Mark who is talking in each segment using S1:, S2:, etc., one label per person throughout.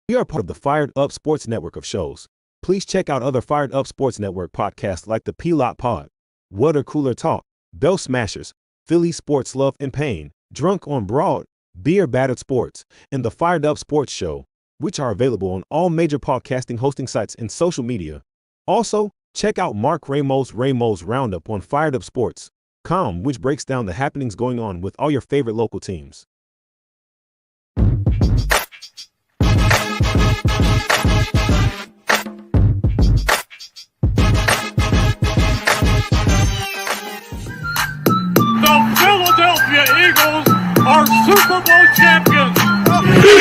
S1: We are part of the Fired Up Sports Network of shows. Please check out other Fired Up Sports Network podcasts like the P-Lot Pod, Water Cooler Talk, Bell Smashers, Philly Sports Love and Pain, Drunk on Broad, Beer Battered Sports, and the Fired Up Sports Show, which are available on all major podcasting hosting sites and social media. Also, check out Mark Ramos' Roundup on firedupsports.com, which breaks down the happenings going on with all your favorite local teams.
S2: Philadelphia Eagles are Super Bowl champions.
S3: Eagles!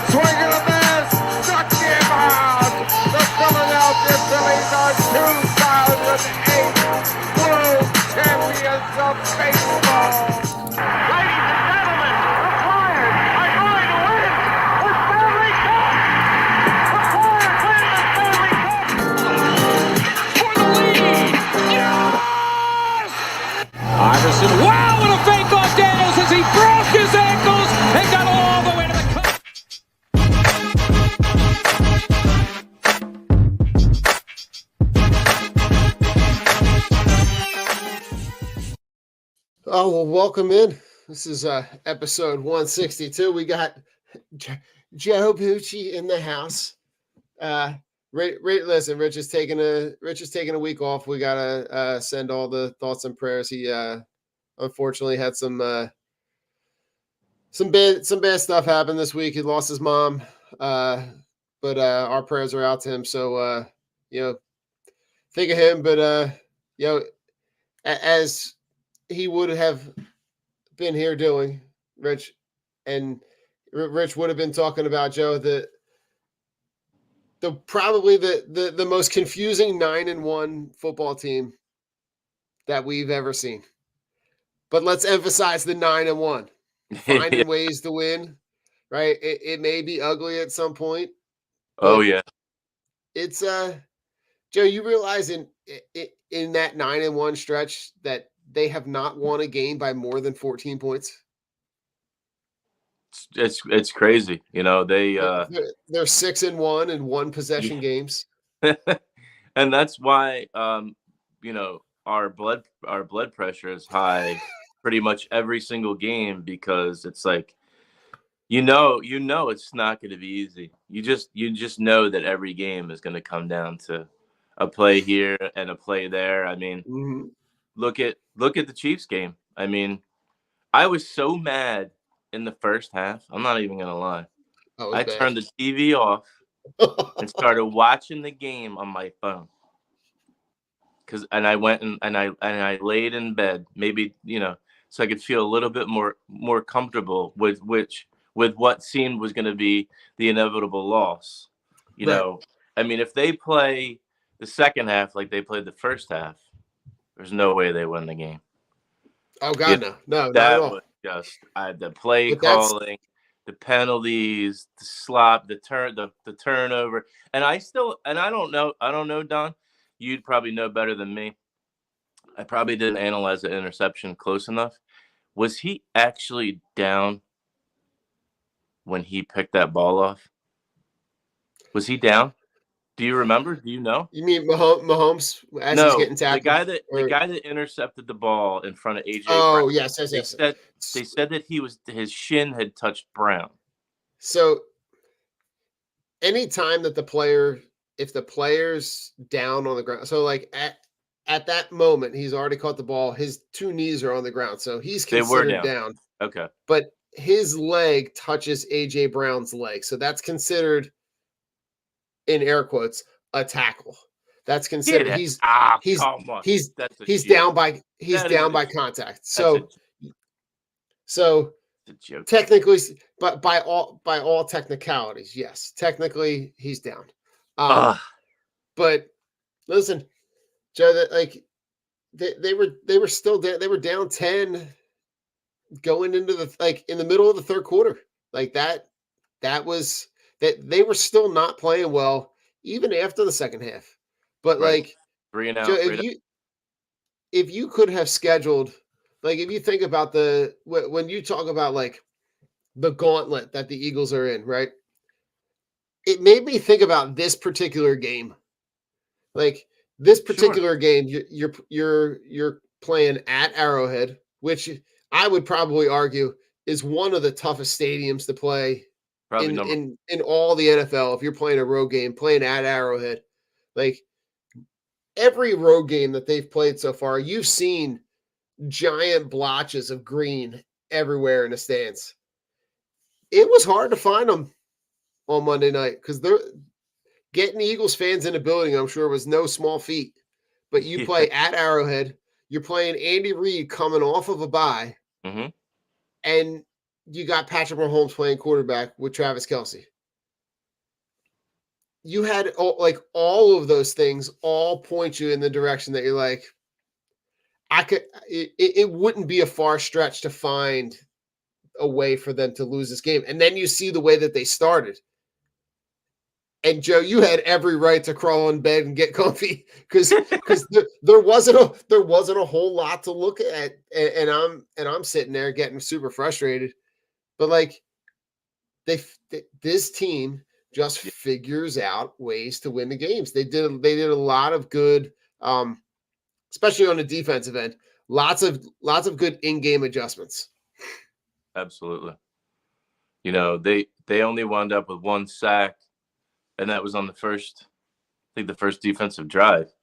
S3: Swinging a miss, struck him out. The Philadelphia Phillies are 2008 World Champions of Baseball.
S2: Ladies and gentlemen, the Flyers are going to win the Stanley Cup. The Flyers win the Stanley Cup for the lead. Yes!
S4: Iverson, wow, what a fake off Daniels as he broke his ankles and got all the way to the cup.
S5: Oh, well, welcome in. This is episode 162. We got Joe Bucci in the house. Listen, Rich is taking a week off. We gotta send all the thoughts and prayers. He unfortunately had some bad stuff happen this week. He lost his mom, but our prayers are out to him. So think of him. But as he would have been here doing, Rich would have been talking about, Joe, probably the most confusing 9-1 football team that we've ever seen. But let's emphasize the 9-1. Finding ways to win, right? It may be ugly at some point.
S6: Oh yeah.
S5: It's Joe, you realize in that 9-1 stretch that they have not won a game by more than 14 points.
S6: It's crazy. They're
S5: 6-1 in one possession games.
S6: And that's why our blood pressure is high pretty much every single game, because it's like it's not going to be easy. You just know that every game is going to come down to a play here and a play there. I mean, look at the Chiefs game. I mean, I was so mad in the first half. I'm not even going to lie. I turned the TV off and started watching the game on my phone. And I went and I laid in bed, maybe, so I could feel a little bit more comfortable with what seemed was going to be the inevitable loss. I mean, if they play the second half like they played the first half, there's no way they win the game.
S5: Oh God, no,
S6: that
S5: not at all.
S6: was just the play calling, the penalties, the slop, the turnover, and I don't know, Don. You'd probably know better than me. I probably didn't analyze the interception close enough. Was he actually down when he picked that ball off? Was he down? Do you remember? Do you know?
S5: You mean Mahomes as he's getting tackled?
S6: The guy that intercepted the ball in front of AJ.
S5: Oh,
S6: Brown.
S5: yes.
S6: They said that his shin had touched Brown.
S5: So anytime that if the player's down on the ground, so like at that moment, he's already caught the ball. His two knees are on the ground, so he's considered down.
S6: Okay.
S5: But his leg touches AJ Brown's leg, so that's considered, in air quotes, a tackle. That's considered he's down by contact. So technically, but by all technicalities, yes, technically he's down. But listen, Joe, that they were still down. They were down 10 going into in the middle of the third quarter. Like that was that they were still not playing well even after the second half. But
S6: right. 3 and out.
S5: Joe, if you could have scheduled, if you think about when you talk about the gauntlet that the Eagles are in, right? It made me think about this particular game. Like this particular game, you're playing at Arrowhead, which I would probably argue is one of the toughest stadiums to play
S6: Probably
S5: in all the NFL. If you're playing a road game, playing at Arrowhead, like every road game that they've played so far, you've seen giant blotches of green everywhere in the stands. It was hard to find them on Monday night because they're getting Eagles fans in the building, I'm sure, was no small feat. But you play at Arrowhead, you're playing Andy Reid coming off of a bye,
S6: Mm-hmm.
S5: and you got Patrick Mahomes playing quarterback with Travis Kelce. You had all of those things all point you in the direction that you're like, it wouldn't be a far stretch to find a way for them to lose this game. And then you see the way that they started. And Joe, you had every right to crawl in bed and get comfy because there wasn't a whole lot to look at, and I'm sitting there getting super frustrated. But like this team just figures out ways to win the games. They did a lot of good, especially on the defensive end. Lots of good in-game adjustments.
S6: Absolutely. You know, they only wound up with 1 sack. And that was on the first defensive drive.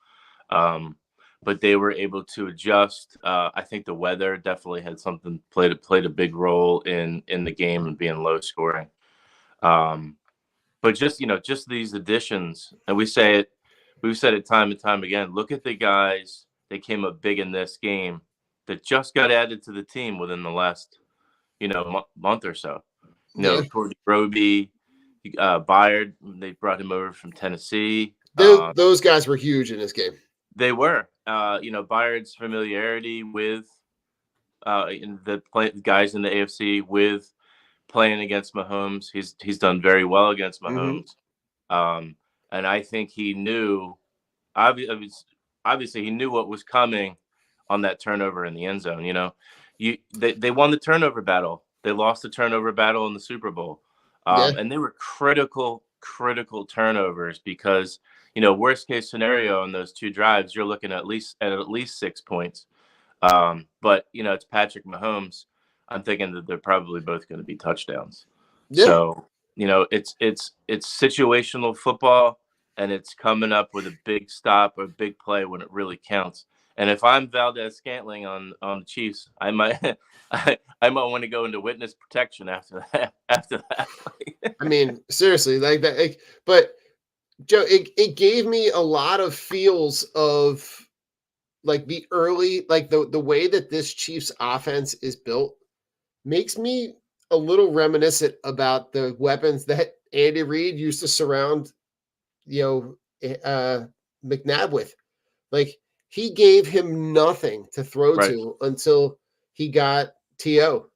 S6: But they were able to adjust. I think the weather definitely had played a big role in the game and being low scoring. But just these additions, and we've said it time and time again. Look at the guys that came up big in this game that just got added to the team within the last month or so. Cordy Roby. Byard, they brought him over from Tennessee.
S5: Those guys were huge in this game.
S6: They were. Byard's familiarity with the guys in the AFC with playing against Mahomes. He's done very well against Mahomes. Mm-hmm. And I think he knew, obviously he knew what was coming on that turnover in the end zone. They won the turnover battle. They lost the turnover battle in the Super Bowl. And they were critical turnovers because, worst case scenario in those 2 drives, you're looking at least 6 points. But, it's Patrick Mahomes. I'm thinking that they're probably both going to be touchdowns. Yeah. So, it's situational football, and it's coming up with a big stop or big play when it really counts. And if I'm Valdez-Scantling on the Chiefs, I might want to go into witness protection after that.
S5: I mean, seriously, like that. But Joe, it gave me a lot of feels of like the early, like the way that this Chiefs offense is built makes me a little reminiscent about the weapons that Andy Reid used to surround, McNabb with. Like, he gave him nothing to throw to until he got T.O.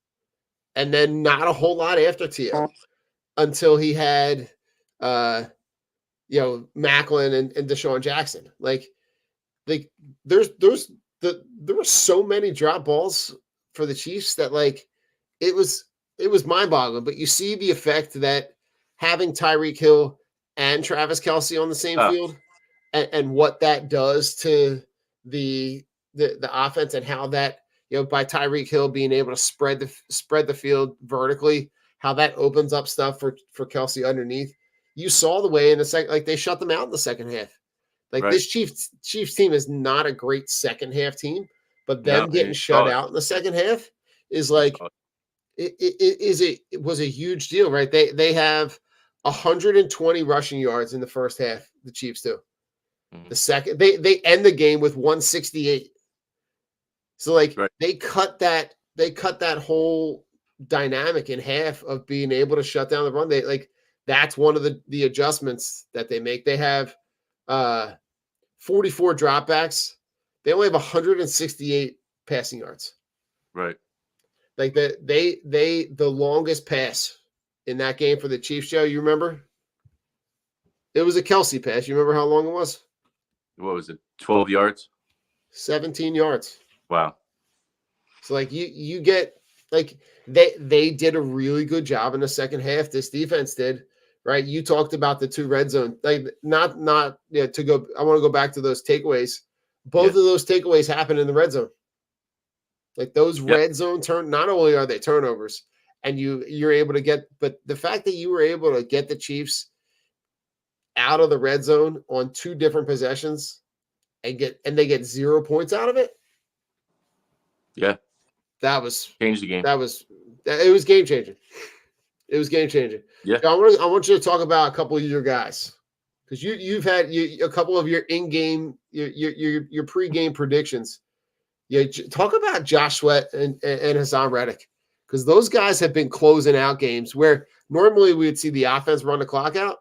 S5: And then not a whole lot after T.O. until he had, Maclin and Deshaun Jackson. Like there were so many drop balls for the Chiefs that like it was mind-boggling. But you see the effect that having Tyreek Hill and Travis Kelce on the same field and what that does to the offense and how that, by Tyreek Hill being able to spread the field vertically, how that opens up stuff for Kelce underneath. You saw the way in the second, like they shut them out in the second half. Like this Chiefs team is not a great second half team, but them getting shut out in the second half is like it was a huge deal, right? They have 120 rushing yards in the first half. The Chiefs do. The second they end the game with 168. So like they cut that whole dynamic in half of being able to shut down the run. That's one of the adjustments that they make. They have 44 dropbacks. They only have 168 passing yards.
S6: Right.
S5: Like the longest pass in that game for the Chiefs, Joe, you remember? It was a Kelce pass. You remember how long it was?
S6: What was it? 12 yards?
S5: 17 yards.
S6: Wow.
S5: So like you get like they did a really good job in the second half. This defense did, right? You talked about the 2 red zone, like not to go. I want to go back to those takeaways. Both of those takeaways happened in the red zone. Like those red zone not only are they turnovers, and you're able to get, but the fact that you were able to get the Chiefs out of the red zone on 2 different possessions and they get 0 points out of it.
S6: Yeah.
S5: That was
S6: changed the game.
S5: It was game changing. It was game changing.
S6: Yeah.
S5: I want you to talk about a couple of your guys, because you've had a couple of your in-game, your pre-game predictions. Yeah, talk about Josh Sweat and Hassan Reddick, because those guys have been closing out games where normally we would see the offense run the clock out.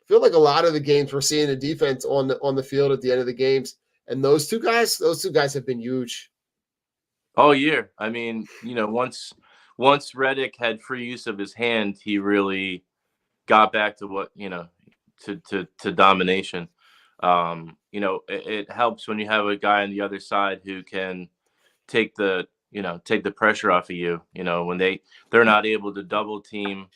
S5: I feel like a lot of the games we're seeing the defense on the field at the end of the games, and those two guys have been huge
S6: all year. I mean, once Reddick had free use of his hand, he really got back to what to domination. It helps when you have a guy on the other side who can take the pressure off of you. When they're not able to double team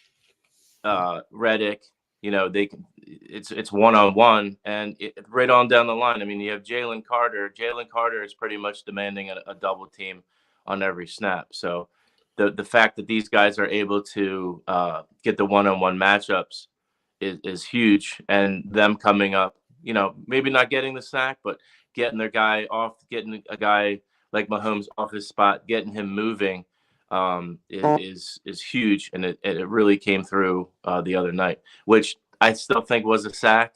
S6: Reddick, it's one-on-one and right on down the line. I mean, you have Jalen Carter. Jalen Carter is pretty much demanding a double team on every snap. So the fact that these guys are able to get the one-on-one matchups is huge, and them coming up, maybe not getting the sack, but getting their guy off, getting a guy like Mahomes off his spot, getting him moving is huge, and it really came through the other night, which I still think was a sack.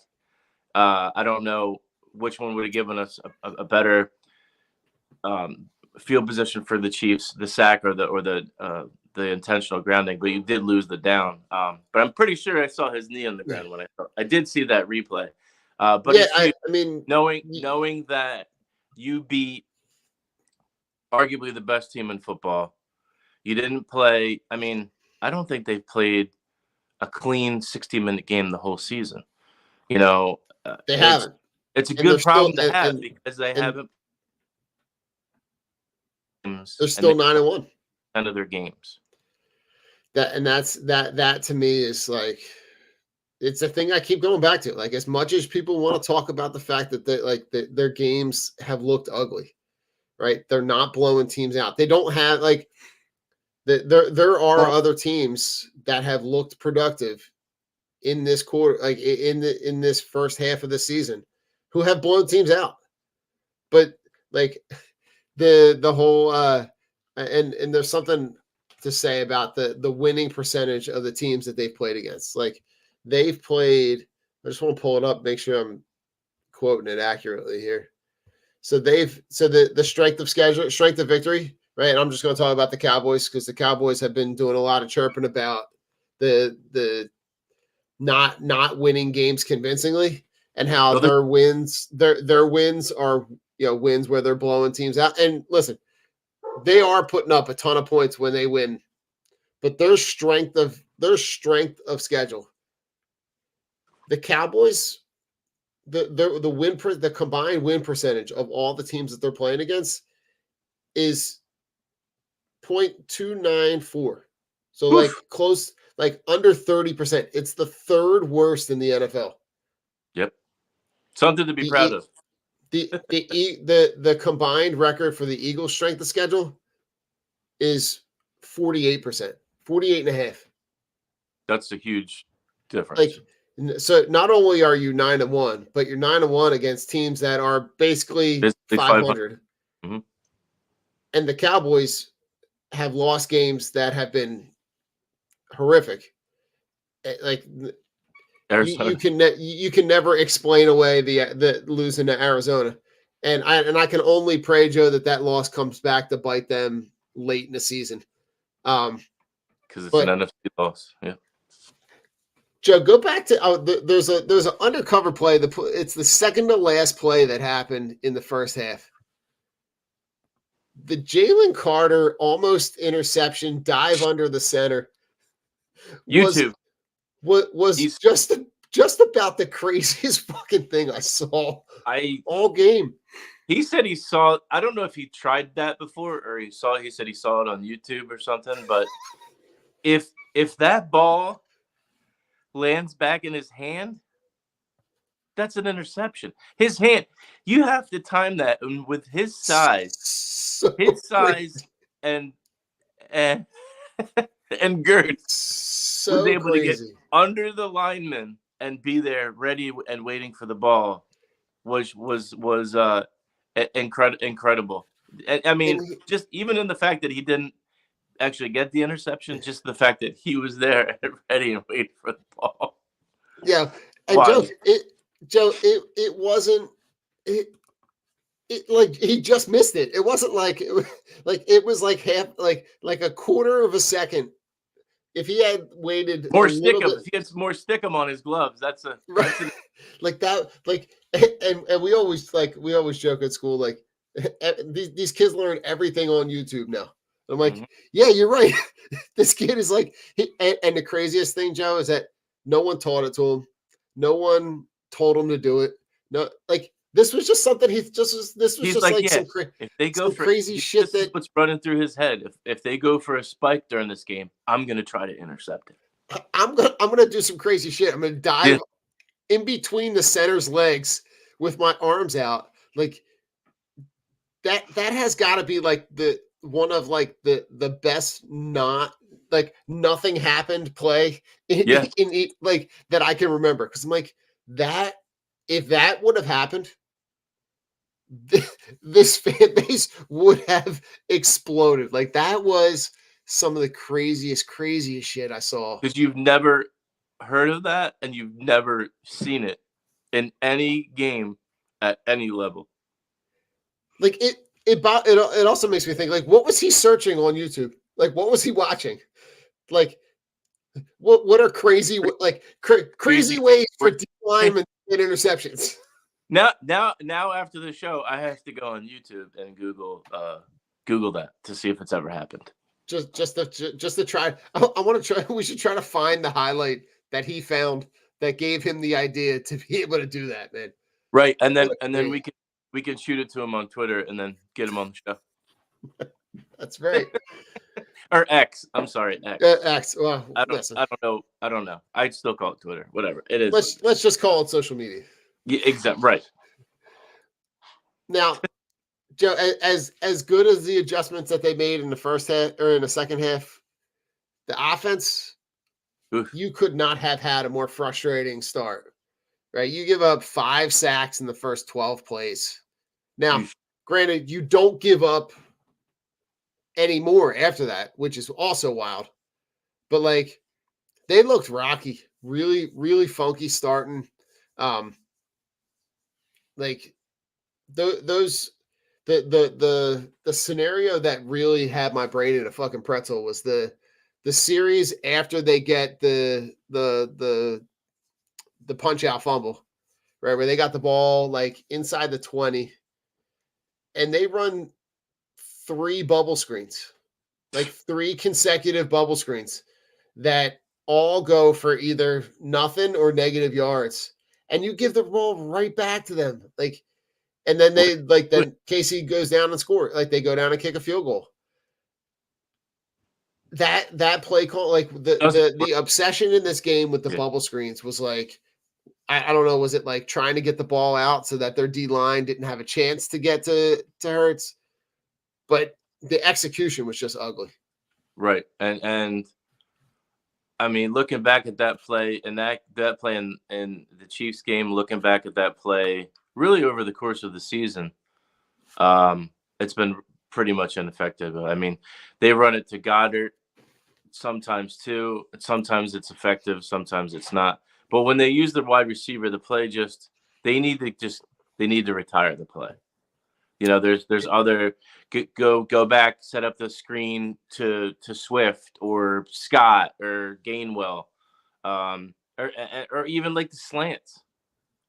S6: I don't know which one would have given us a better field position for the Chiefs, the sack or the intentional grounding, but you did lose the down. But I'm pretty sure I saw his knee on the ground when I did see that replay. But yeah, I mean, knowing that you beat arguably the best team in football, you didn't play. I mean, I don't think they've played a clean 60-minute game the whole season.
S5: They haven't.
S6: It's a good problem to have because they haven't.
S5: They're still 9-1.
S6: End of their games.
S5: That to me is like, it's a thing I keep going back to. Like, as much as people want to talk about the fact that their games have looked ugly, right? They're not blowing teams out. They don't have there are other teams that have looked productive in this quarter, like in this first half of the season, who have blown teams out. But like the whole and there's something to say about the winning percentage of the teams that they've played against. Like, they've played, I just want to pull it up, make sure I'm quoting it accurately here. So the strength of victory, right? And I'm just going to talk about the Cowboys, because the Cowboys have been doing a lot of chirping about the not winning games convincingly, and how their wins are wins where they're blowing teams out. And listen, they are putting up a ton of points when they win, but their strength of schedule, the Cowboys, the combined win percentage of all the teams that they're playing against is 0.294. So like close, like under 30%. It's the third worst in the NFL.
S6: Yep. Something to be proud of.
S5: The combined record for the Eagles' strength of schedule is 48%, 48.5.
S6: That's a huge difference.
S5: Like, so not only are you 9-1, but you're 9-1 against teams that are basically 500.
S6: Mm-hmm.
S5: And the Cowboys have lost games that have been horrific. Like, you can never explain away the losing to Arizona, and I can only pray, Joe, that loss comes back to bite them late in the season.
S6: Because it's an NFC loss. Yeah.
S5: Joe, go back to there's an undercover play. It's the second to last play that happened in the first half. The Jalen Carter almost interception dive under the center.
S6: YouTube
S5: was just about the craziest fucking thing I saw all game.
S6: He said he saw. I don't know if he tried that before or he said he saw it on YouTube or something. But if that ball lands back in his hand, that's an interception. His hand. You have to time that, and with his size,
S5: So
S6: his
S5: crazy.
S6: size, and and and girth, was
S5: So
S6: able to get
S5: crazy.
S6: under the lineman and be there, ready and waiting for the ball. Was incredible. I mean,
S5: And
S6: just even in the fact that he didn't actually get the interception, just the fact that he was there and ready and waiting for the ball.
S5: yeah, and
S6: Wild.
S5: It wasn't it like he just missed it. It wasn't like it was like half like a quarter of a second. If he had waited
S6: More
S5: a little
S6: stickum.
S5: bit,
S6: If he gets more stickum on his gloves, that's
S5: right, like that, like and we always joke at school like these kids learn everything on YouTube now. I'm like,
S6: Mhm.
S5: yeah, you're right. This kid is like, and the craziest thing, Joe, is that no one taught it to him. No one told him to do it. No, like this was just something this was
S6: He's
S5: just
S6: like,
S5: like
S6: yeah. If they go
S5: some
S6: for
S5: crazy shit
S6: this is
S5: that
S6: what's running through his head. If they go for a spike during this game, I'm gonna try to intercept it.
S5: I'm gonna do some crazy shit. I'm gonna dive in between the center's legs with my arms out. Like that has got to be like the one of like the best not like nothing happened play
S6: Yeah.
S5: like that I can remember because I'm like that if that would have happened this fan base would have exploded. Like that was some of the craziest shit I saw.
S6: Because you've never heard of that and you've never seen it in any game at any level.
S5: Like it also makes me think like what was he searching on YouTube? Like what was he watching? Like what are crazy crazy ways for D linemen to get interceptions?
S6: Now after the show, I have to go on YouTube and Google that to see if it's ever happened.
S5: Just to try. I want to try. We should try to find the highlight that he found that gave him the idea to be able to do that, man.
S6: Right, and then we can shoot it to him on Twitter and then get him on the show.
S5: That's right.
S6: Or X. I'm sorry, X.
S5: X. Well,
S6: I
S5: listen.
S6: don't know. I'd still call it Twitter. Whatever. It is.
S5: Let's just call it social media.
S6: Yeah, exactly. Right.
S5: Now, Joe, as good as the adjustments that they made in the first half or in the second half, the offense,
S6: Oof.
S5: you could not have had a more frustrating start. Right? You give up 5 sacks in the first 12 plays. Now, granted, you don't give up any more after that, which is also wild. But like they looked rocky, really, really funky starting. Like those the scenario that really had my brain in a fucking pretzel was the series after they get the punch out fumble, right? Where they got the ball like inside the 20 and they run 3 bubble screens, like 3 consecutive bubble screens that all go for either nothing or negative yards. And you give the ball right back to them. Like, and then then Casey goes down and score. Like they go down and kick a field goal. That play call, like the obsession in this game with the bubble screens was like, I don't know, was it like trying to get the ball out so that their D line didn't have a chance to get to Hurts? But the execution was just ugly.
S6: Right. And I mean, looking back at that play and that play in the Chiefs game, looking back at that play really over the course of the season, it's been pretty much ineffective. I mean, they run it to Goddard sometimes too. Sometimes it's effective, sometimes it's not. But when they use the wide receiver, the play they need to retire the play. You know, there's other go back, set up the screen to Swift or Scott or Gainwell, or even like the slants.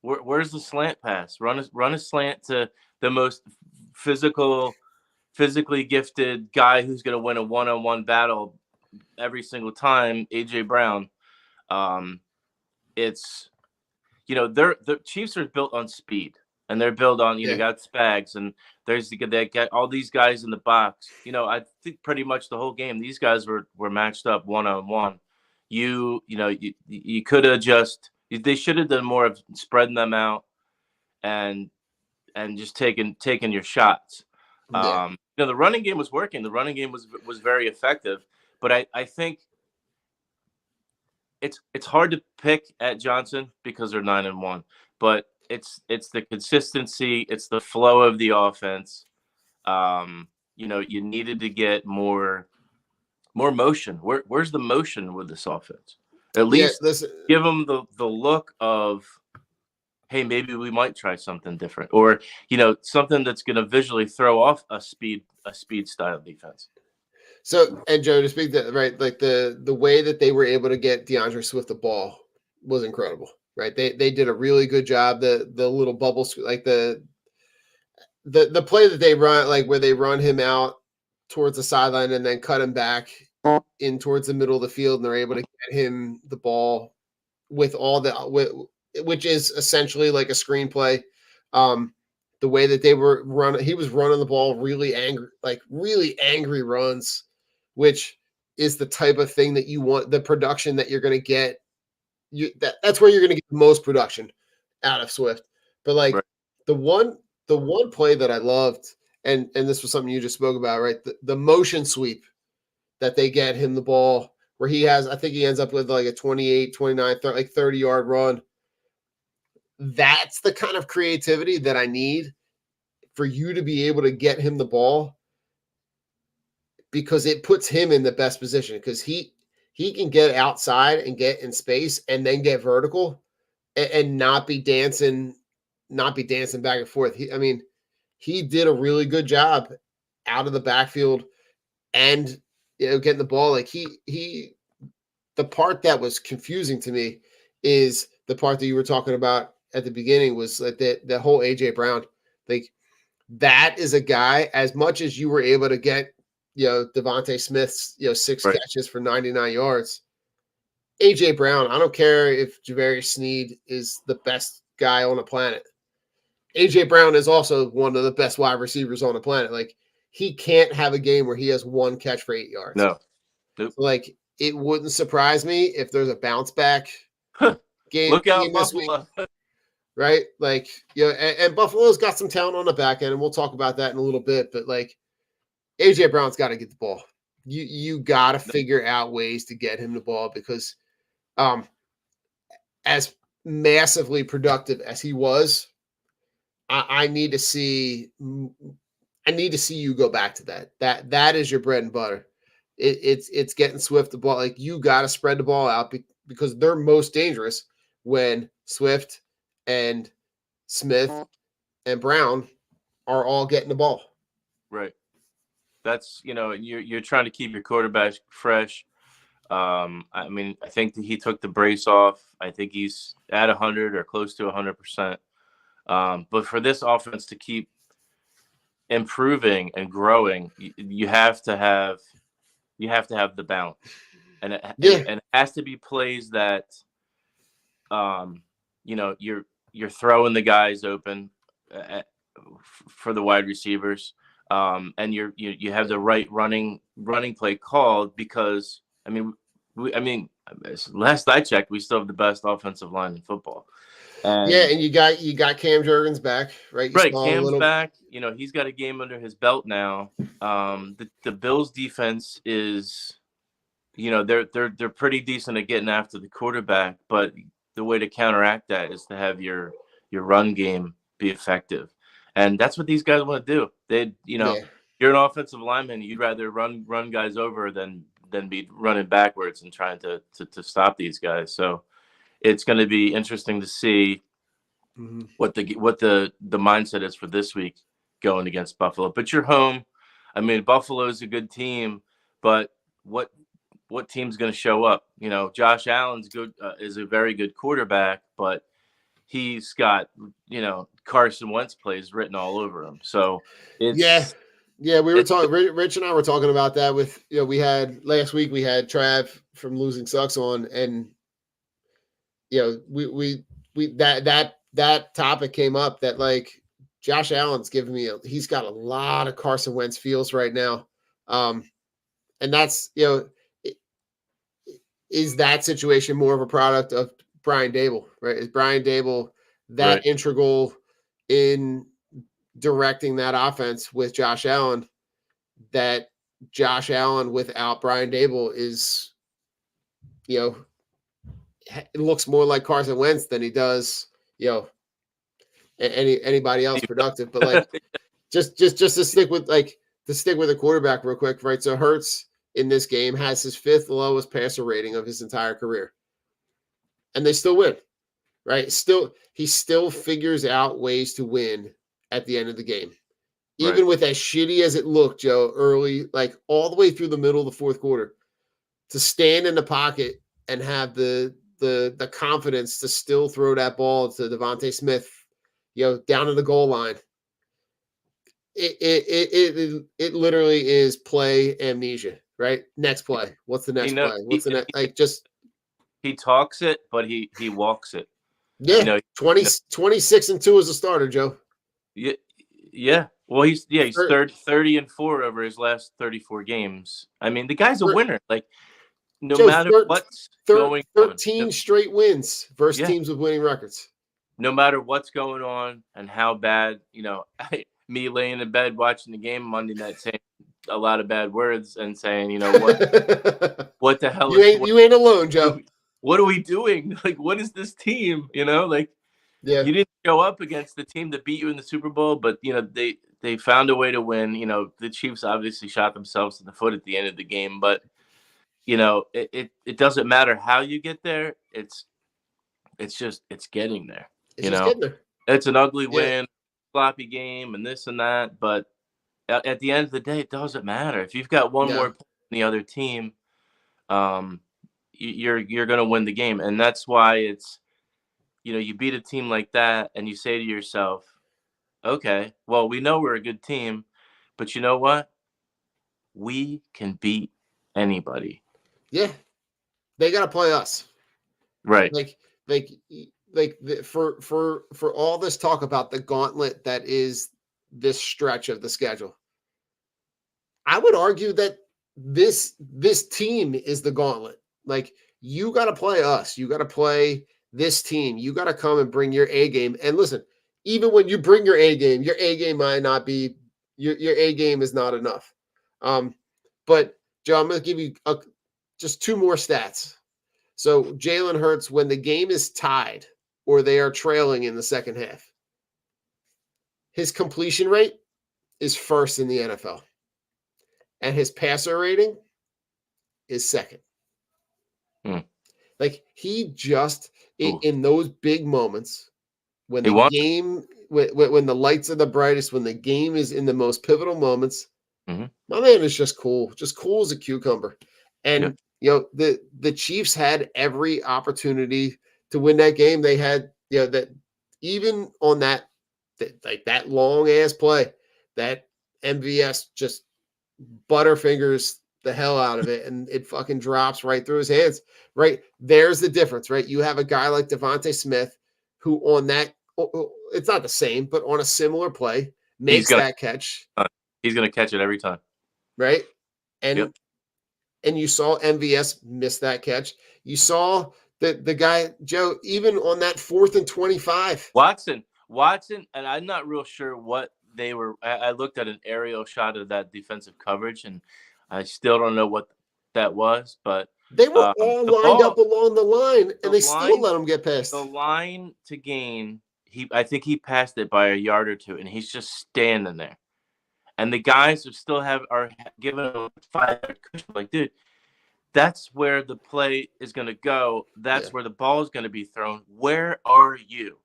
S6: Where's the slant pass? Run a slant to the most physically gifted guy who's going to win a one-on-one battle every single time, AJ Brown. It's the Chiefs are built on speed. and they're built on,
S5: Yeah.
S6: got Spags, and they got all these guys in the box. I think pretty much the whole game, these guys were matched up one-on-one. You could have they should have done more of spreading them out and just taking your shots.
S5: Yeah.
S6: The running game was working. The running game was very effective, but I think it's hard to pick at Johnson because they're 9-1, but it's the consistency, it's the flow of the offense. You needed to get more motion. Where's the motion with this offense? At least give them the look of, hey, maybe we might try something different, or something that's going to visually throw off a speed style defense.
S5: So, and Joe, to speak that, right, like the way that they were able to get DeAndre Swift the ball was incredible, right? They did a really good job. The little bubble, like the play that they run, like where they run him out towards the sideline and then cut him back in towards the middle of the field, and they're able to get him the ball with which is essentially like a screenplay. The way that they were he was running the ball really angry runs, which is the type of thing that you want, the production that you're going to get. That's where you're going to get the most production out of Swift. But like
S6: right.
S5: the one play that I loved, and this was something you just spoke about, right? The motion sweep that they get him the ball, where I think he ends up with like a 28, 29, 30-yard run. That's the kind of creativity that I need for you to be able to get him the ball, because it puts him in the best position, because he can get outside and get in space and then get vertical and not be dancing back and forth. He did a really good job out of the backfield and getting the ball. Like the part that was confusing to me is the part that you were talking about at the beginning, was like the whole AJ Brown. Like, that is a guy, as much as you were able to get, Devontae Smith's, 6
S6: right.
S5: catches for 99 yards. AJ Brown, I don't care if Javarius Sneed is the best guy on the planet. AJ Brown is also one of the best wide receivers on the planet. Like, he can't have a game where he has 1 catch for 8 yards.
S6: No.
S5: Nope. So, like, it wouldn't surprise me if there's a bounce back game.
S6: Look out,
S5: this
S6: Buffalo.
S5: week. Right? Like, and Buffalo's got some talent on the back end, and we'll talk about that in a little bit. But like, AJ Brown's got to get the ball. You got to figure out ways to get him the ball, because as massively productive as he was, I need to see you go back to that. That is your bread and butter. It's getting Swift the ball. Like, you got to spread the ball out, because they're most dangerous when Swift and Smith and Brown are all getting the ball.
S6: Right. That's, you're trying to keep your quarterback fresh. I think that he took the brace off. I think he's at 100 or close to 100%. But for this offense to keep improving and growing, you have to have the balance, and it has to be plays that, you're throwing the guys open for the wide receivers, and you have the right running play called, because last I checked, we still have the best offensive line in football.
S5: And you got Cam Jurgens back, right?
S6: Cam's back. He's got a game under his belt now. The Bills defense is, they're pretty decent at getting after the quarterback, but the way to counteract that is to have your run game be effective. And that's what these guys want to do. You're an offensive lineman, you'd rather run guys over than be running backwards and trying to stop these guys. So it's going to be interesting to see what the mindset is for this week going against Buffalo. But you're home. Buffalo is a good team, but what team's going to show up? Josh Allen's good, is a very good quarterback, but he's got, Carson Wentz plays written all over him. So it's
S5: we were talking. Rich and I were talking about that with, we had last week, we had Trav from Losing Sucks on, and we that topic came up, that like Josh Allen's giving me he's got a lot of Carson Wentz feels right now. And that's, is that situation more of a product of Brian Dable, right? Is Brian Dable that
S6: Right.
S5: integral in directing that offense with Josh Allen, that Josh Allen without Brian Dable is, it looks more like Carson Wentz than he does, anybody else productive. But like, just to stick with the quarterback real quick, right? So Hurts in this game has his 5th lowest passer rating of his entire career, and they still win, right? He still figures out ways to win at the end of the game, even
S6: Right.
S5: with as shitty as it looked, Joe, early, like all the way through the middle of the 4th quarter, to stand in the pocket and have the confidence to still throw that ball to Devontae Smith, down to the goal line. It literally is play amnesia, right? Next play. What's the next play? What's the next? Like, just
S6: he talks it, but he walks it.
S5: yeah. 26-2 as a starter, Joe.
S6: Yeah. Well, he's 30-4 over his last 34 games. I mean, the guy's a winner. Like, no
S5: Joe,
S6: matter what's going
S5: 13
S6: on,
S5: straight wins versus teams with winning records.
S6: No matter what's going on and how bad, me laying in bed watching the game Monday night saying a lot of bad words and saying, what the hell?
S5: You ain't alone, Joe.
S6: What are we doing? Like, what is this team? You didn't show up against the team that beat you in the Super Bowl, but they found a way to win. The Chiefs obviously shot themselves in the foot at the end of the game, but it doesn't matter how you get there. It's getting there.
S5: It's just getting there.
S6: It's an ugly win, sloppy game, and this and that. But at the end of the day, it doesn't matter. If you've got one more point than the other team, you're going to win the game. And that's why it's, you beat a team like that and you say to yourself, okay, well, we know we're a good team, but you know what? We can beat anybody.
S5: Yeah. They got to play us.
S6: Right.
S5: For all this talk about the gauntlet that is this stretch of the schedule, I would argue that this team is the gauntlet. Like, you got to play us. You got to play this team. You got to come and bring your A game. And listen, even when you bring your A game might not be your A game is not enough. But Joe, I'm going to give you just 2 more stats. So Jalen Hurts, when the game is tied or they are trailing in the second half, his completion rate is 1st in the NFL. And his passer rating is 2nd. Like, he just, in those big moments, when the game, when the lights are the brightest, when the game is in the most pivotal moments, my man is just cool as a cucumber. And, the Chiefs had every opportunity to win that game. They had, that even on that long ass play, that MVS just butterfingers the hell out of it, and it fucking drops right through his hands. Right there's the difference, right? You have a guy like Devontae Smith who on that, it's not the same, but on a similar play makes that catch.
S6: He's gonna catch it every time,
S5: right? And you saw MVS miss that catch. You saw the guy, Joe, even on that 4th and 25.
S6: Watson, and I'm not real sure what they were. I looked at an aerial shot of that defensive coverage, and I still don't know what that was, but
S5: they were all lined up along the line, and they still let him get past.
S6: The line to gain, I think he passed it by a yard or 2, and he's just standing there. And the guys who are giving him 5-yard cushion. Like, dude, that's where the play is going to go. That's where the ball is going to be thrown. Where are you?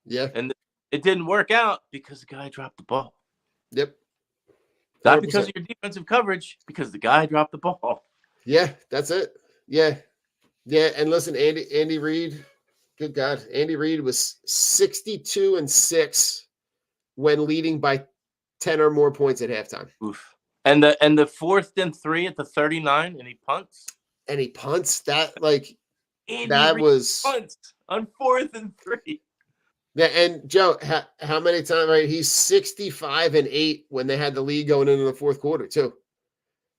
S5: Yeah.
S6: And it didn't work out because the guy dropped the ball.
S5: Yep. 100%.
S6: Not because of your defensive coverage, because the guy dropped the ball.
S5: Yeah, that's it. Yeah. Yeah, and listen, Andy Reid, good God, Andy Reid was 62-6 when leading by 10 or more points at halftime.
S6: Oof. And the 4th and 3 at the 39, and he punts.
S5: That, like, Andy that Reid was
S6: punts on 4th and 3.
S5: Yeah, and Joe, how many times? Right, he's 65-8 when they had the lead going into the fourth quarter too.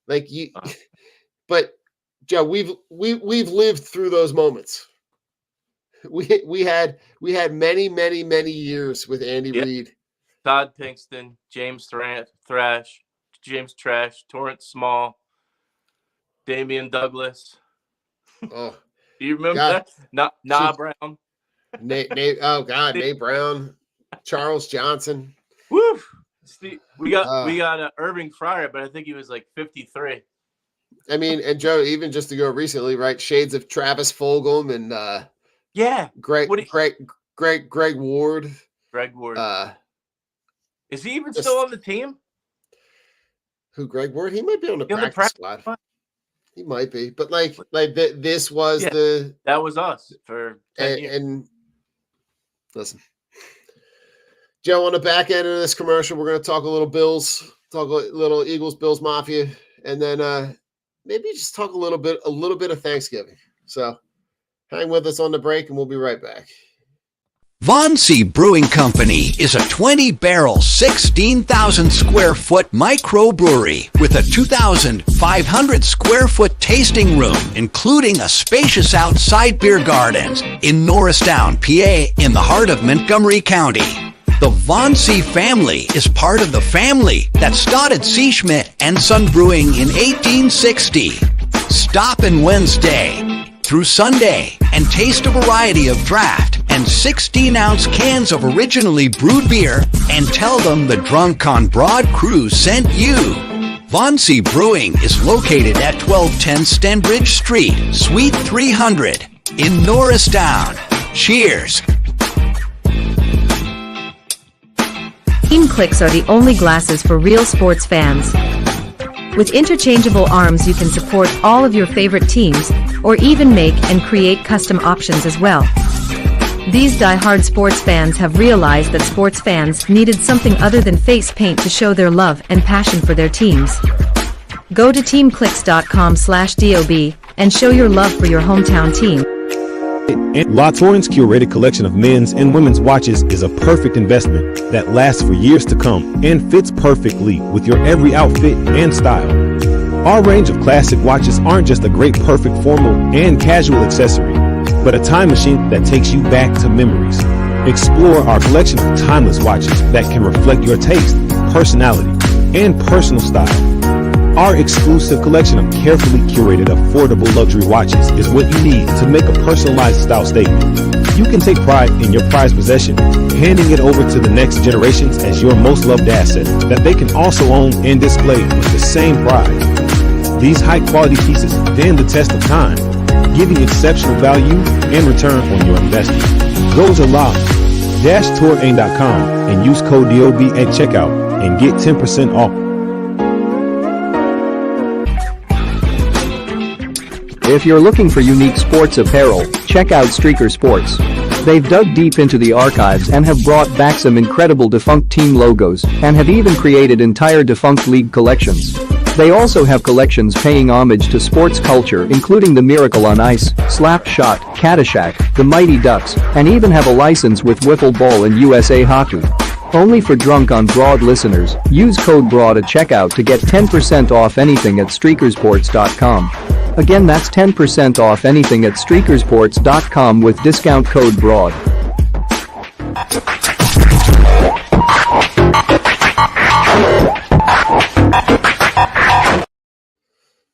S5: Like you,
S6: Uh,
S5: but Joe, we've lived through those moments. We had many years with Andy
S6: yeah.
S5: Reid.
S6: Todd Pinkston, James Thrash, James Trash, Torrance Small, Damian Douglas.
S5: Oh
S6: Do you remember
S5: God,
S6: that? Nah Brown.
S5: Nate. Oh God, Nate Brown, Charles Johnson.
S6: Woo! Steve, we
S5: Uh,
S6: got Irving Fryer, but I think he was like 53.
S5: I mean, and Joe, even just to go recently, right? Shades of Travis Fulgham and
S6: Yeah.
S5: Greg Ward.
S6: Greg Ward. Is he even
S5: Just,
S6: still on the team?
S5: Who Greg Ward? He might be on the practice squad. He might be, but this was
S6: that was us for 10 years.
S5: And listen, Joe, on the back end of this commercial, we're going to talk a little Bills, talk a little Eagles, Bills Mafia, and then maybe just talk a little bit of Thanksgiving. So hang with us on the break, and we'll be right back.
S7: Von C. Brewing Company is a 20-barrel, 16,000 square foot microbrewery with a 2,500 square foot tasting room, including a spacious outside beer gardens in Norristown, PA, in the heart of Montgomery County. The Von C. family is part of the family that started C. Schmidt and Son Brewing in 1860. Stop in Wednesday through Sunday and taste a variety of draft and 16-ounce cans of originally brewed beer and tell them the Drunk on Broad crew sent you. Von C. Brewing is located at 1210 Stenbridge Street, Suite 300 in Norristown. Cheers.
S8: Team Clicks are the only glasses for real sports fans. With interchangeable arms, you can support all of your favorite teams, or even make and create custom options as well. These die-hard sports fans have realized that sports fans needed something other than face paint to show their love and passion for their teams. Go to teamclicks.com/DOB and show your love for your hometown team.
S1: La Torrance curated collection of men's and women's watches is a perfect investment that lasts for years to come and fits perfectly with your every outfit and style. Our range of classic watches aren't just a great perfect formal and casual accessory, but a time machine that takes you back to memories. Explore our collection of timeless watches that can reflect your taste, personality, and personal style. Our exclusive collection of carefully curated, affordable luxury watches is what you need to make a personalized style statement. You can take pride in your prized possession, handing it over to the next generations as your most loved asset that they can also own and display with the same pride. These high-quality pieces stand the test of time, giving exceptional value and return on your investment. Go to la-touraine.com and use code DOB at checkout and get 10% off.
S9: If you're looking for unique sports apparel, check out Streaker Sports. They've dug deep into the archives and have brought back some incredible defunct team logos and have even created entire defunct league collections. They also have collections paying homage to sports culture, including the Miracle on Ice, Slap Shot, Caddyshack, the Mighty Ducks, and even have a license with Wiffle Ball and USA Hockey. Only for Drunk on Broad listeners, use code BROAD at checkout to get 10% off anything at streakersports.com. Again, that's 10% off anything at streakersports.com with discount code BROAD.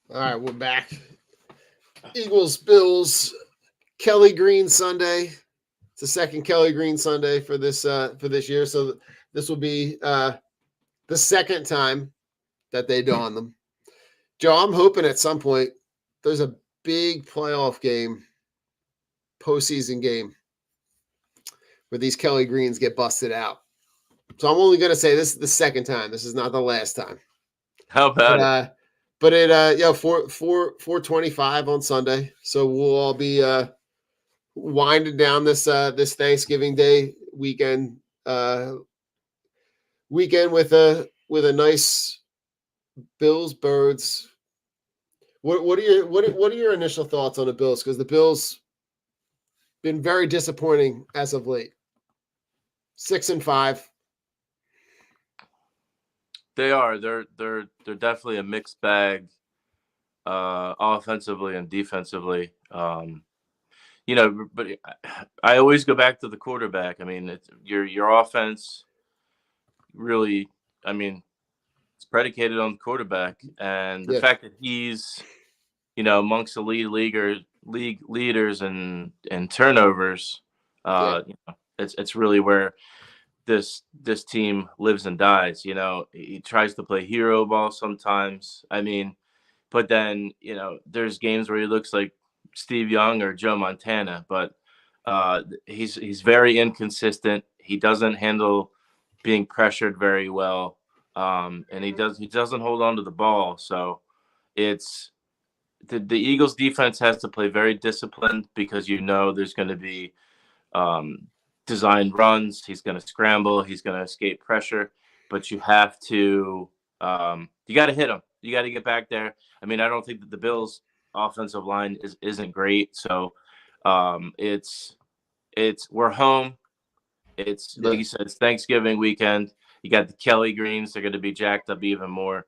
S5: All right, we're back. Eagles, Bills, Kelly Green Sunday. It's the second Kelly Green Sunday for this year, so this will be the second time that they don them. Joe, I'm hoping at some point there's a big playoff game, postseason game, where these Kelly Greens get busted out. So I'm only going to say this is the second time. This is not the last time.
S6: How about it?
S5: But it 4:25 on Sunday, so we'll all be winding down this Thanksgiving Day weekend with a nice Bills Birds. What are your initial thoughts on the Bills? Because the Bills been very disappointing as of late. 6-5.
S6: They are. They're definitely a mixed bag, offensively and defensively. But I always go back to the quarterback. I mean, it's your offense really. I mean, it's predicated on the quarterback, and the
S5: Yeah.
S6: fact that he's amongst the league leaders and turnovers.
S5: Yeah.
S6: It's really where this team lives and dies. He tries to play hero ball sometimes. I mean, but then there's games where he looks like Steve Young or Joe Montana, but he's very inconsistent. He doesn't handle being pressured very well, and he doesn't hold on to the ball. So it's the Eagles defense has to play very disciplined because there's going to be designed runs. He's going to scramble. He's going to escape pressure, but you have to you got to hit him. You got to get back there. I mean, I don't think that the Bills' offensive line isn't great. So we're home. It's like you said, it's Thanksgiving weekend. You got the Kelly Greens. They're going to be jacked up even more.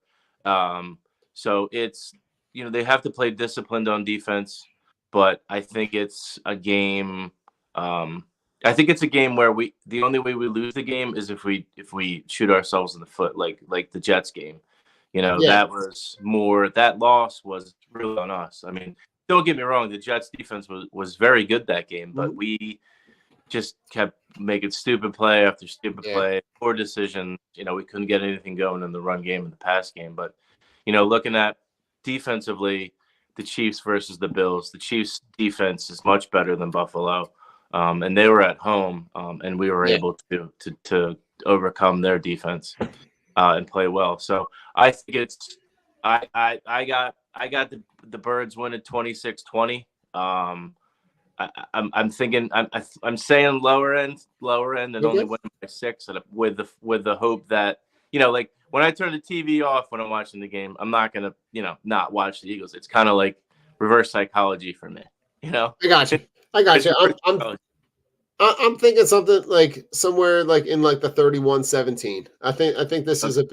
S6: So it's they have to play disciplined on defense, but I think it's a game. I think it's a game where the only way we lose the game is if we shoot ourselves in the foot, like the Jets game. That loss was really on us. I mean, don't get me wrong, the Jets defense was very good that game, but we just kept making stupid play after stupid play, poor decision. We couldn't get anything going in the run game and the pass game. But looking at defensively, the Chiefs versus the Bills, the Chiefs defense is much better than Buffalo. And they were at home, and we were able to overcome their defense and play well. So I think it's I got the Birds winning 26-20. I'm thinking I'm saying lower end and only winning by 6, and with the hope that like when I turn the TV off when I'm watching the game, I'm not gonna not watch the Eagles. It's kind of like reverse psychology for me.
S5: I got you. I'm thinking something like somewhere like in like the 31-17. I think this is a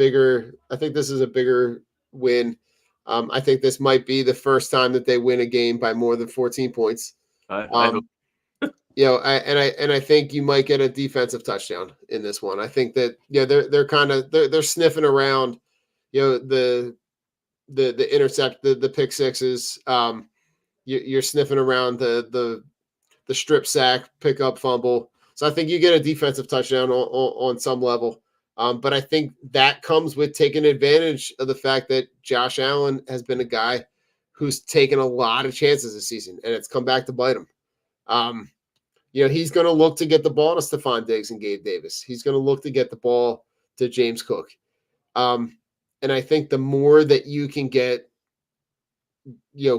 S5: bigger win. I think this might be the first time that they win a game by more than 14 points.
S6: I hope.
S5: I think you might get a defensive touchdown in this one. I think that they're sniffing around, the intercept, the pick sixes. You're sniffing around the strip sack, pick up fumble. So I think you get a defensive touchdown on some level. But I think that comes with taking advantage of the fact that Josh Allen has been a guy who's taken a lot of chances this season, and it's come back to bite him. He's going to look to get the ball to Stephon Diggs and Gabe Davis. He's going to look to get the ball to James Cook. And I think the more that you can get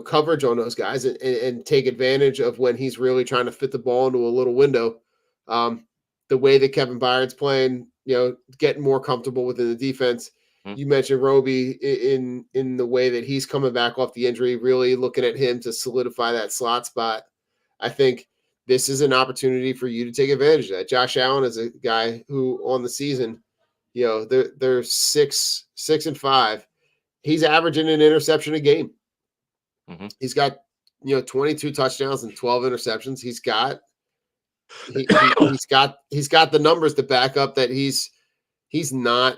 S5: coverage on those guys and take advantage of when he's really trying to fit the ball into a little window. The way that Kevin Byard's playing, getting more comfortable within the defense. You mentioned Roby in the way that he's coming back off the injury, really looking at him to solidify that slot spot. I think this is an opportunity for you to take advantage of that. Josh Allen is a guy who on the season, they're 6-5. He's averaging an interception a game. He's got 22 touchdowns and 12 interceptions. He's got the numbers to back up that he's not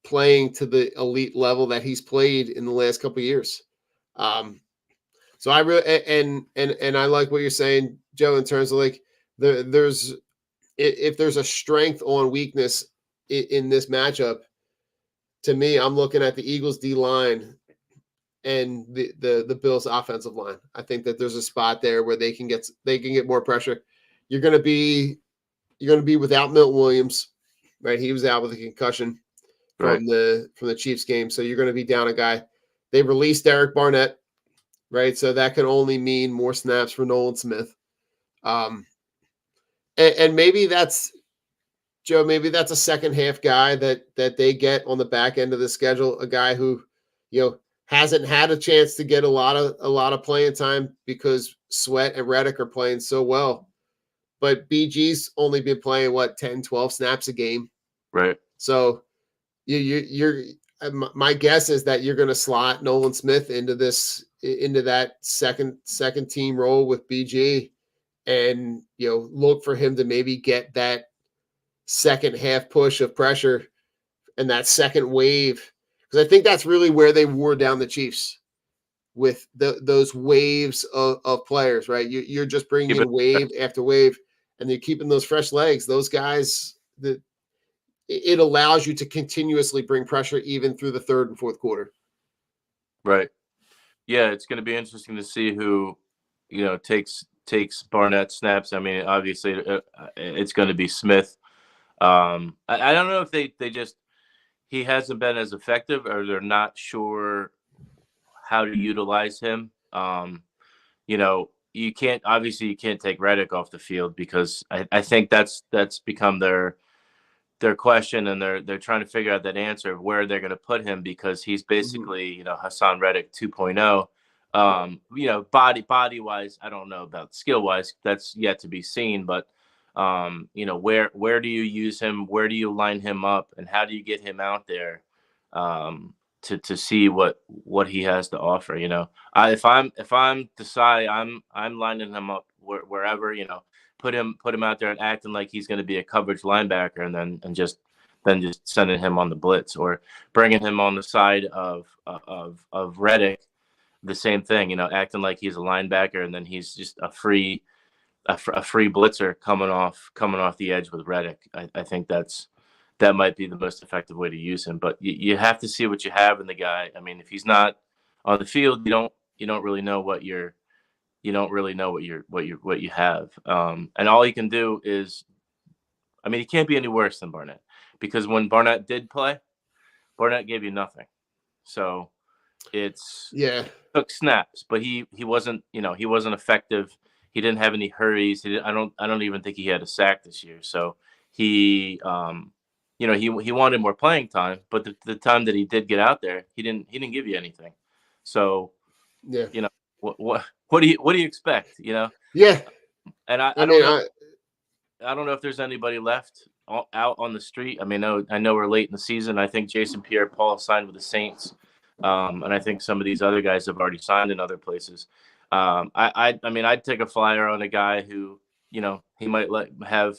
S5: playing to the elite level that he's played in the last couple of years. So I really and I like what you're saying, Joe, in terms of like there's if there's a strength on weakness in this matchup. To me, I'm looking at the Eagles D line and the Bills offensive line. I think that there's a spot there where they can get more pressure. You're going to be without Milton Williams, right? He was out with a concussion from the Chiefs game, so you're going to be down a guy. They released Eric Barnett, right? So that can only mean more snaps for Nolan Smith. And maybe that's Joe. Maybe that's a second half guy that they get on the back end of the schedule. A guy who hasn't had a chance to get a lot of playing time because Sweat and Reddick are playing so well. but BG's only been playing 10, 12 snaps a game.
S6: Right.
S5: So you're my guess is that you're going to slot Nolan Smith into that second team role with BG, and look for him to maybe get that second half push of pressure and that second wave, because I think that's really where they wore down the Chiefs with those waves of players, right? You're just bringing in wave after wave, and you're keeping those fresh legs. Those guys, it allows you to continuously bring pressure even through the third and fourth quarter.
S6: Right. Yeah, it's going to be interesting to see who, takes Barnett snaps. I mean, obviously, it's going to be Smith. I don't know if he hasn't been as effective, or they're not sure how to utilize him. You can't take Reddick off the field, because I think that's become their question, and they're trying to figure out that answer of where they're going to put him, because he's basically, Hassan Reddick 2.0. Body wise, I don't know about skill wise, that's yet to be seen, but where do you use him? Where do you line him up, and how do you get him out there to see what he has to offer? If I'm Desai, I'm lining him up wherever, put him out there and acting like he's going to be a coverage linebacker, and then just sending him on the blitz, or bringing him on the side of Reddick, the same thing, acting like he's a linebacker, and then he's just a free blitzer coming off the edge with Reddick. I think that might be the most effective way to use him, but you have to see what you have in the guy. I mean, if he's not on the field, you don't really know what you have. And all he can do is, I mean, he can't be any worse than Barnett, because when Barnett did play, Barnett gave you nothing. So took snaps, but he wasn't effective. He didn't have any hurries. I don't even think he had a sack this year. So he wanted more playing time, but the time that he did get out there, he didn't give you anything. So what do you expect?
S5: Yeah.
S6: And I don't know if there's anybody left out on the street. I mean, I know we're late in the season. I think Jason Pierre-Paul signed with the Saints, and I think some of these other guys have already signed in other places. I mean, I'd take a flyer on a guy who, he might have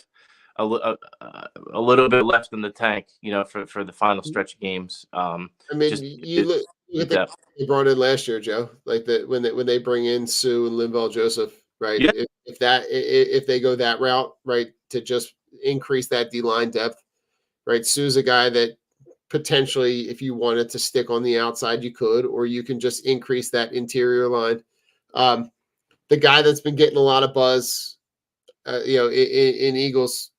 S6: a little bit left in the tank, for the final stretch of games.
S5: I mean, you look at the they brought in last year, Joe, like when they bring in Sue and Linval Joseph, right?
S6: Yeah.
S5: If they go that route, right, to just increase that D-line depth, right? Sue's a guy that potentially, if you wanted to stick on the outside, you could, or you can just increase that interior line. The guy that's been getting a lot of buzz, in Eagles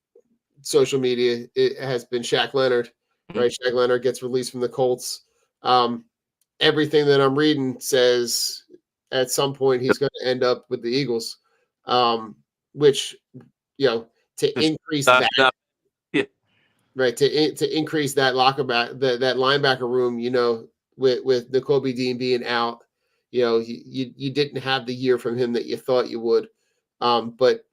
S5: social media, it has been Shaq Leonard, right? Shaq Leonard gets released from the Colts. Everything that I'm reading says at some point he's going to end up with the Eagles, which, to increase that, right? To increase that that linebacker room, with Nakobe Dean being out, you didn't have the year from him that you thought you would. But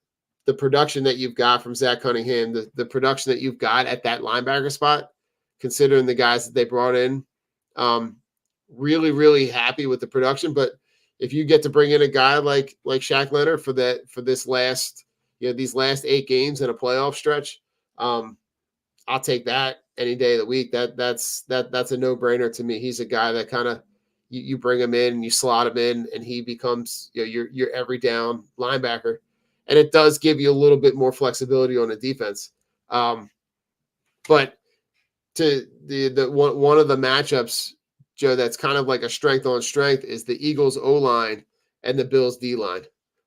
S5: the production that you've got from Zach Cunningham, the production that you've got at that linebacker spot, considering the guys that they brought in, really, really happy with the production. But if you get to bring in a guy like Shaq Leonard for this last, these last 8 games in a playoff stretch, I'll take that any day of the week. That's a no-brainer to me. He's a guy that kind of, you bring him in and you slot him in, and he becomes your every down linebacker. And it does give you a little bit more flexibility on the defense. But to the one of the matchups, Joe, that's kind of like a strength on strength, is the Eagles O-line and the Bills D-line.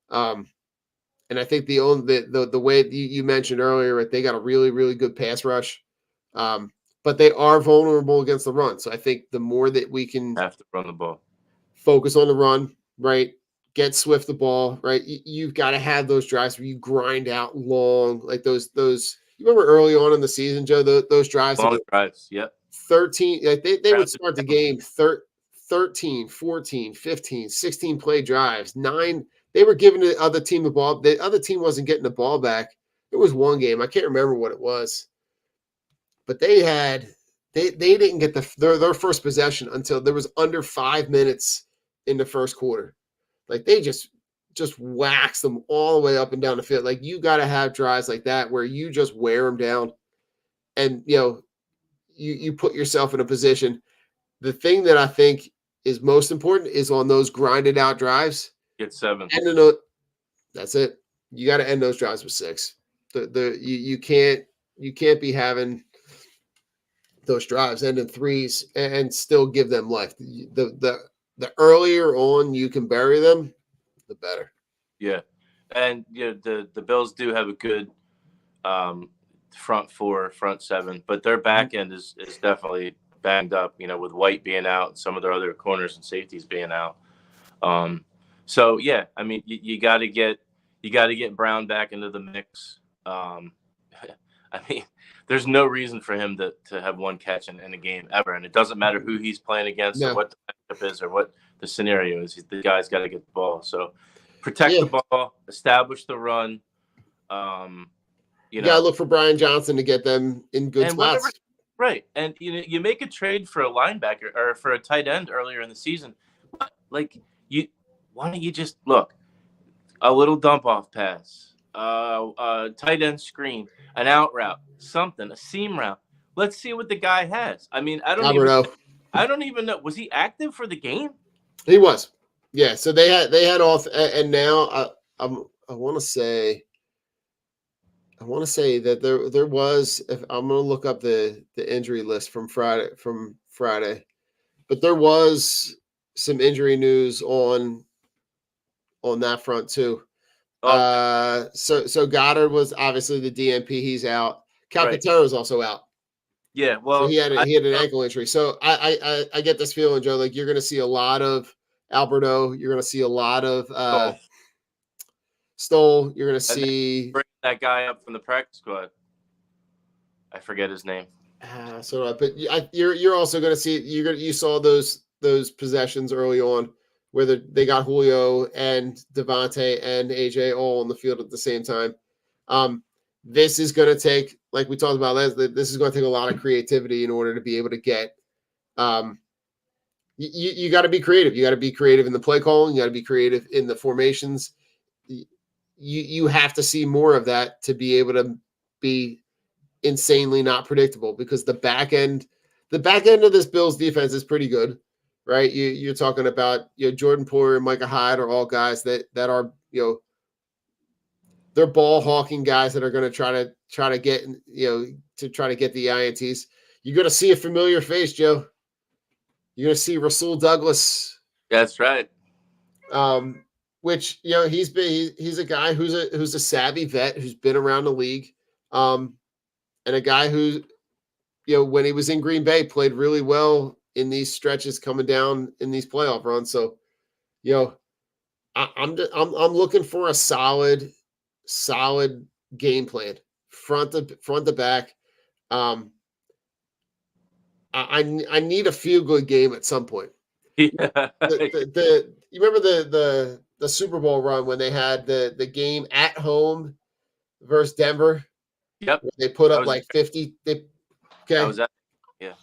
S5: And I think the way you mentioned earlier, right, they got a really, really good pass rush. But they are vulnerable against the run. So I think the more that we can
S6: have to run the ball,
S5: focus on the run, right? Get Swift the ball, right? You've got to have those drives where you grind out long, like those. You remember early on in the season, Joe, those drives.
S6: Long drives, yep.
S5: 13, like they would start the game 13, 14, 15, 16 play drives, 9 they were giving the other team the ball. The other team wasn't getting the ball back. It was one game. I can't remember what it was, but they didn't get their first possession until there was under 5 minutes in the first quarter. Like they just waxed them all the way up and down the field. Like you got to have drives like that where you just wear them down, and you put yourself in a position. The thing that I think is most important is on those grinded out drives.
S6: Get 7.
S5: That's it. You got to end those drives with 6. You can't be having those drives end in 3s and still give them life. The earlier on you can bury them, the better.
S6: Yeah, and the Bills do have a good front 4, front 7, but their back end is definitely banged up. With White being out, and some of their other corners and safeties being out. So yeah, I mean, you got to get Brown back into the mix. I mean, there's no reason for him to have one catch in a game ever, and it doesn't matter who he's playing against or what the matchup is or what the scenario is. The guy's got to get the ball. So protect the ball, establish the run. You
S5: got to look for Brian Johnson to get them in good spots.
S6: Right, and you make a trade for a linebacker or for a tight end earlier in the season. Like why don't you just look a little dump off pass, tight end screen, an out route, something, a seam route. Let's see what the guy has. I mean, I don't even know. Was he active for the game?
S5: He was. Yeah. So they had all, and now I want to say that there was. If I'm going to look up the injury list from Friday, but there was some injury news on that front too. So Goddard was obviously the DNP. He's out. Calcaterra is also out.
S6: Yeah, well,
S5: so he had an ankle injury. So I get this feeling, Joe, like you're going to see a lot of Alberto. You're going to see a lot of Stoll. You're going to see
S6: bring that guy up from the practice squad. I forget his name.
S5: But you're also going to see you saw those possessions early on where they got Julio and Devontae and AJ all on the field at the same time. This is going to take, like we talked about last, this is going to take a lot of creativity in order to be able to get. You got to be creative. You got to be creative in the play calling. You got to be creative in the formations. You have to see more of that to be able to be insanely not predictable, because the back end of this Bills defense is pretty good. Right, you're talking about Jordan Poyer and Micah Hyde are all guys that are they're ball hawking guys that are going to try to get the INTs. You're going to see a familiar face, Joe. You're going to see Rasul Douglas.
S6: That's right.
S5: Which he's a guy who's a savvy vet who's been around the league, and a guy who when he was in Green Bay played really well in these stretches coming down in these playoff runs. So, I'm looking for a solid game plan front to back. I need a feel good game at some point.
S6: Yeah.
S5: You remember the Super Bowl run when they had the game at home versus Denver?
S6: Yep.
S5: They put up like 50. Okay.
S6: That was that. Yeah.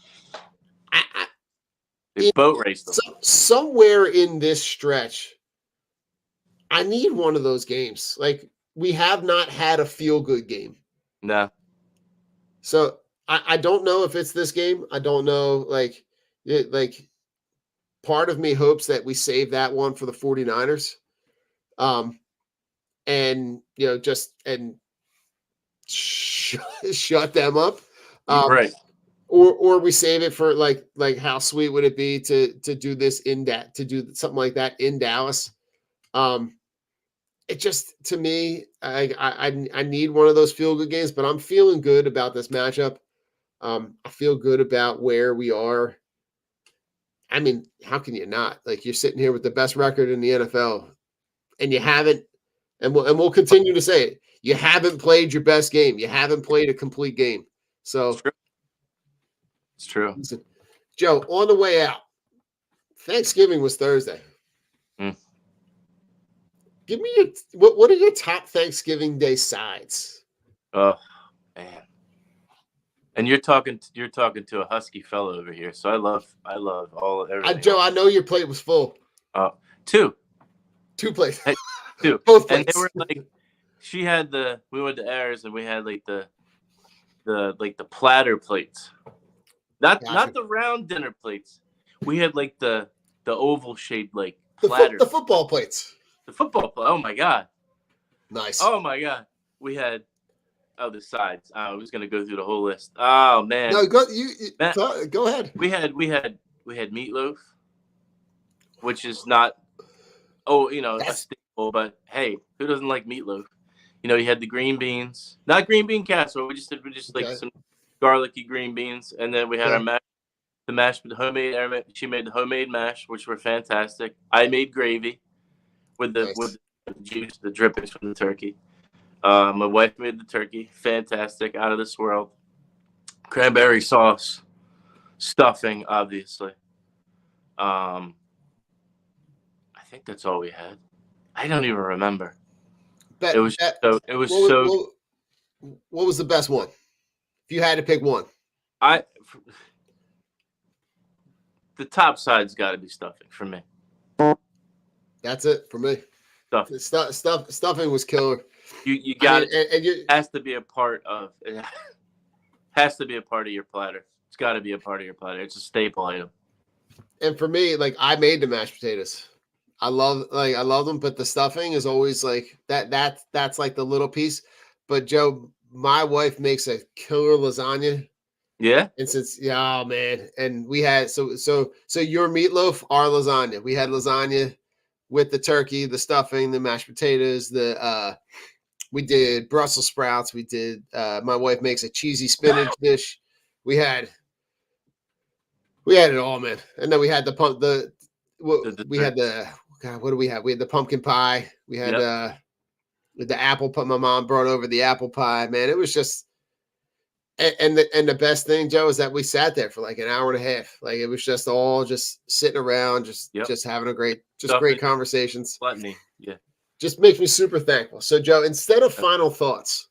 S6: They boat raced them.
S5: Somewhere in this stretch, I need one of those games. Like, we have not had a feel-good game.
S6: No.
S5: So I don't know if it's this game. I don't know. Like part of me hopes that we save that one for the 49ers. And shut them up.
S6: Right.
S5: Or we save it for like how sweet would it be to do this to do something like that in Dallas. It just, to me, I need one of those feel good games, but I'm feeling good about this matchup. I feel good about where we are. I mean, how can you not? Like, you're sitting here with the best record in the NFL, and you haven't, and we'll continue to say it. You haven't played your best game. You haven't played a complete game. So.
S6: It's true.
S5: Listen, Joe, on the way out, Thanksgiving was Thursday. Give me your what are your top Thanksgiving Day sides?
S6: Oh man. And you're talking to a husky fellow over here, so I love everything.
S5: Joe, I know your plate was full.
S6: Two
S5: plates.
S6: two.
S5: Both plates.
S6: And they were like, we went to Ayers and we had like the platter plates, not the round dinner plates. We had like the oval shaped like platter.
S5: The football plates.
S6: The football plate. Oh my god.
S5: Nice.
S6: Oh my god. We had the sides. I was gonna go through the whole list. Oh man.
S5: No, go ahead.
S6: We had meatloaf, which is not a staple, but hey, who doesn't like meatloaf? You had the green beans, not green bean casserole. We just like some garlicky green beans, and then we had our mash, the homemade. She made the homemade mash, which were fantastic. I made gravy with the juice, the drippings from the turkey. My wife made the turkey, fantastic, out of this world. Cranberry sauce, stuffing, obviously. I think that's all we had. I don't even remember. What
S5: was the best one? If you had to pick one,
S6: the top side's got to be stuffing for me.
S5: That's it for me. Stuffing was killer.
S6: You got it has to be a part of it. Has to be a part of your platter. It's got to be a part of your platter. It's a staple item.
S5: And for me, like, I made the mashed potatoes. I love them, but the stuffing is always like that. That's like the little piece. But Joe, my wife makes a killer lasagna.
S6: Yeah.
S5: And oh man, and we had so your meatloaf, our lasagna. We had lasagna with the turkey, the stuffing, the mashed potatoes, we did Brussels sprouts. We did. My wife makes a cheesy spinach dish. We had it all, man. And then we had what do we have? We had the pumpkin pie. We had the apple pie. My mom brought over the apple pie. Man, it was just. And the best thing, Joe, is that we sat there for like an hour and a half. Like, it was just all just sitting around, just having great conversations.
S6: Gluttony, yeah.
S5: Just makes me super thankful. So, Joe, instead of final thoughts,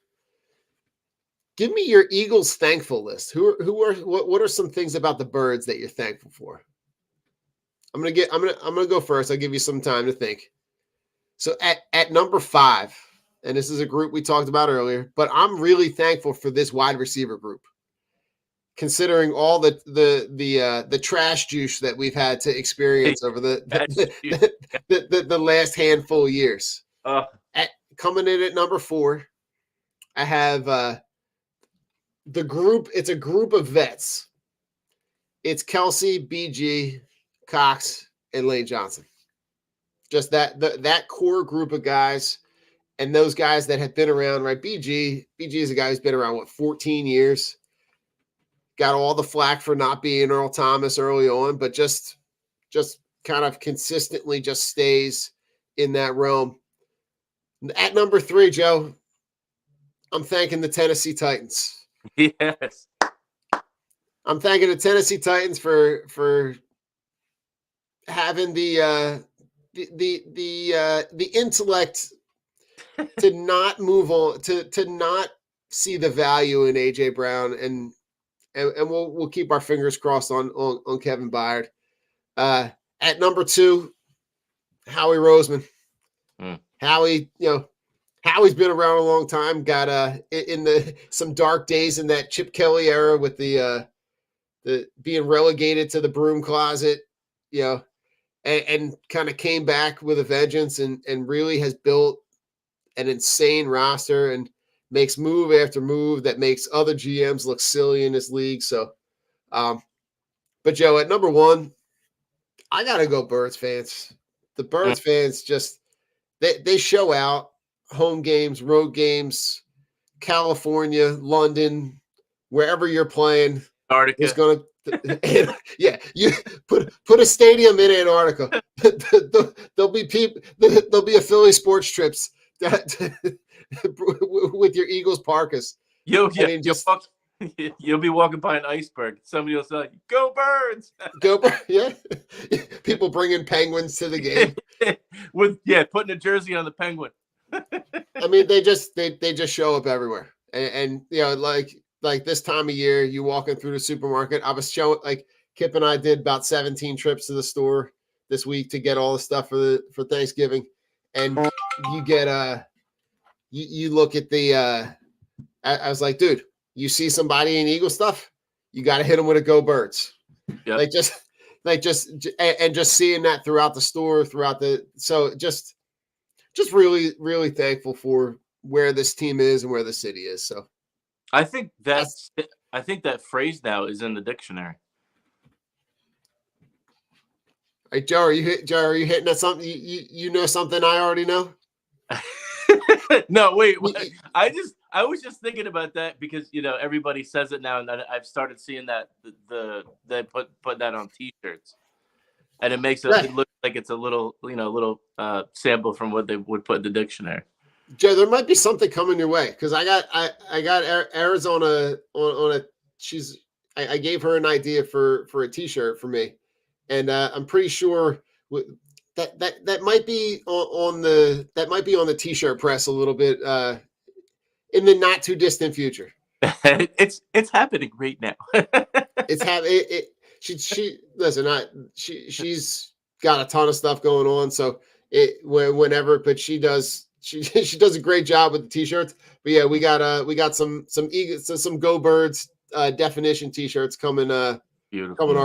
S5: give me your Eagles thankful list. What are some things about the Birds that you're thankful for? I'm gonna go first. I'll give you some time to think. So at number 5, and this is a group we talked about earlier, but I'm really thankful for this wide receiver group, considering all the trash juice that we've had to experience over the last handful of years. Coming in at number 4, I have the group. It's a group of vets. It's Kelsey, BG, Cox, and Lane Johnson. Just that core group of guys. And those guys that have been around, right? BG is a guy who's been around, 14 years. Got all the flack for not being Earl Thomas early on, but just kind of consistently just stays in that realm. At number 3, Joe, I'm thanking the Tennessee Titans.
S6: Yes.
S5: I'm thanking the Tennessee Titans for having the intellect to not move on, to not see the value in AJ Brown, and we'll keep our fingers crossed on Kevin Byard. At number 2, Howie Roseman. Howie's been around a long time. Got in some dark days in that Chip Kelly era with the being relegated to the broom closet, and kind of came back with a vengeance and really has built an insane roster and makes move after move that makes other GMs look silly in this league. So, but Joe, at number 1, I gotta go Birds fans. The Birds fans just they show out. Home games, road games, California, London, wherever you're playing,
S6: Antarctica.
S5: is going to. Yeah, you put a stadium in Antarctica. There'll be people. There'll be a Philly sports trips with your Eagles parkas.
S6: You'll be walking by an iceberg. Somebody will say, "Go Birds!"
S5: Go Birds! Yeah, people bringing penguins to the game.
S6: putting a jersey on the Penguin.
S5: I mean, they just show up everywhere, and you know, like this time of year, you walking through the supermarket. I was showing like Kip and I did about 17 trips to the store this week to get all the stuff for Thanksgiving, and you get you look at the I was like, dude, you see somebody in Eagle stuff, you got to hit them with a Go Birds.
S6: Yep.
S5: Just seeing that throughout the store, so just really, really thankful for where this team is and where the city is. So
S6: I think that phrase now is in the dictionary.
S5: Hey, Joe, are you hitting at something? You know something I already know?
S6: No, wait. I was just thinking about that because everybody says it now, and I've started seeing that they put that on T-shirts, and it makes it look like it's a little sample from what they would put in the dictionary.
S5: Joe, there might be something coming your way because I got Arizona on a. I gave her an idea for a T-shirt for me, and I'm pretty sure that might be on the T-shirt press a little bit in the not too distant future.
S6: It's happening right now.
S5: It's happening. She's got a ton of stuff going on, so whenever, but she does a great job with the T-shirts. But yeah, we got some Go Birds definition T-shirts coming our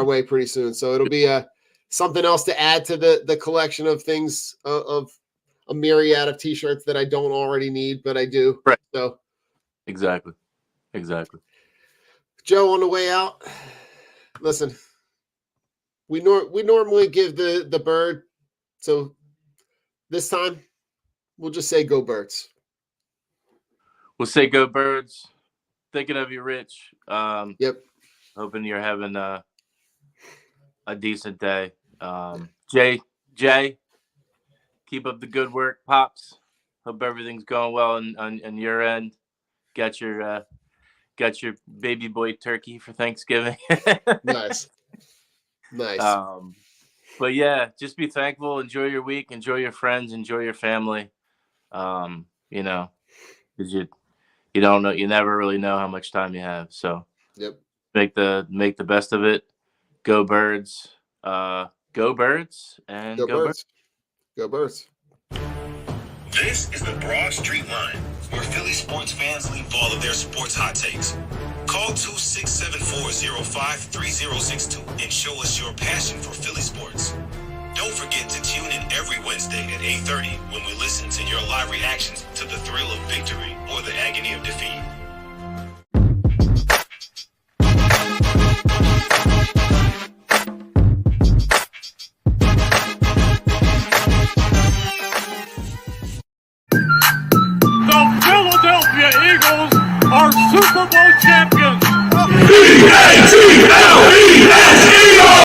S5: way pretty soon. So it'll be something else to add to the collection of things of a myriad of T-shirts that I don't already need, but I do.
S6: Right.
S5: So
S6: exactly.
S5: Joe, on the way out, listen, we normally give the bird, so this time we'll just say Go Birds.
S6: We'll say Go Birds. Thinking of you, Rich.
S5: Yep.
S6: Hoping you're having a decent day. Jay, keep up the good work, Pops. Hope everything's going well on your end. Got your baby boy turkey for Thanksgiving.
S5: Nice.
S6: But yeah, just be thankful. Enjoy your week. Enjoy your friends. Enjoy your family. Because you don't know. You never really know how much time you have. So
S5: yep.
S6: Make the best of it. Go Birds. Go Birds and
S5: Go Birds. Go Birds.
S10: This is the Broad Street Line, where Philly sports fans leave all of their sports hot takes. Call 267-405-3062 and show us your passion for Philly sports. Don't forget to tune in every Wednesday at 8:30 when we listen to your live reactions to the thrill of victory or the agony of defeat.
S4: The Philadelphia Eagles are Super Bowl champions.